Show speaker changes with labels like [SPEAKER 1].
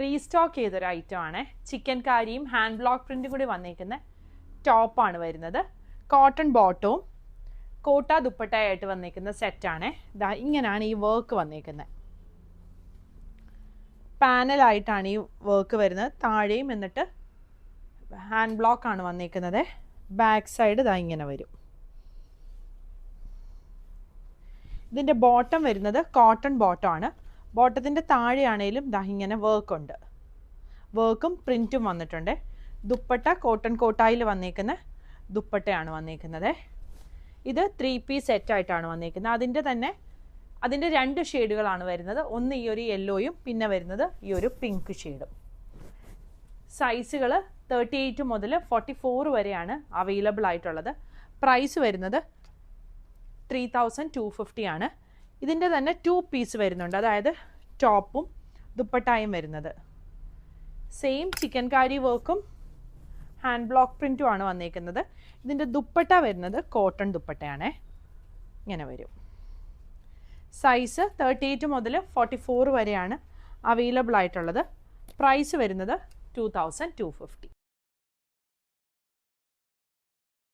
[SPEAKER 1] Restock ചെയ്തൊരു item ആണ്. Chicken കാരിയും hand block പ്രിൻറ്റും കൂടി വന്നേക്കുന്ന ടോപ്പാണ് വരുന്നത്. കോട്ടൺ ബോട്ടവും കോട്ട ദുപ്പട്ടയായിട്ട് വന്നേക്കുന്ന സെറ്റാണ്. ഇതാ ഇങ്ങനെയാണ് ഈ വർക്ക് വന്നേക്കുന്നത്. പാനലായിട്ടാണ് ഈ വർക്ക് വരുന്നത്. താഴെയും എന്നിട്ട് ഹാൻഡ് ബ്ലോക്കാണ് വന്നേക്കുന്നത്. ബാക്ക് സൈഡ് ഇതാ ഇങ്ങനെ വരും. ഇതിൻ്റെ ബോട്ടം വരുന്നത് കോട്ടൺ ബോട്ടമാണ്. ബോട്ടത്തിൻ്റെ താഴെയാണേലും ദാ ഇങ്ങനെ വർക്കുണ്ട്. വർക്കും പ്രിൻറ്റും വന്നിട്ടുണ്ട്. ദുപ്പട്ട കോട്ടൺ കോട്ടായിൽ വന്നേക്കുന്ന ദുപ്പട്ടയാണ് വന്നേക്കുന്നത്. ഇത് 3 പീസ് സെറ്റായിട്ടാണ് വന്നേക്കുന്നത്. അതിൻ്റെ 2 ഷെയ്ഡുകളാണ് വരുന്നത്. ഒന്ന് ഈ ഒരു യെല്ലോയും പിന്നെ വരുന്നത് ഈ ഒരു പിങ്ക് ഷെയ്ഡും. സൈസുകൾ 38 മുതൽ 44 വരെയാണ് അവൈലബിൾ ആയിട്ടുള്ളത്. പ്രൈസ് വരുന്നത് 3250 ആണ്. ഇതിൻ്റെ തന്നെ 2 പീസ് വരുന്നുണ്ട്, അതായത് ടോപ്പും ദുപ്പട്ടായും വരുന്നത്. സെയിം ചിക്കൻ കാരി വർക്കും ഹാൻഡ് ബ്ലോക്ക് പ്രിൻറ്റും ആണ് വന്നേക്കുന്നത്. ഇതിൻ്റെ ദുപ്പട്ട വരുന്നത് കോട്ടൺ ദുപ്പട്ടയാണേ. ഇങ്ങനെ വരും. സൈസ് 38 മുതൽ 44 വരെയാണ് അവൈലബിൾ ആയിട്ടുള്ളത്. പ്രൈസ് വരുന്നത് 2250.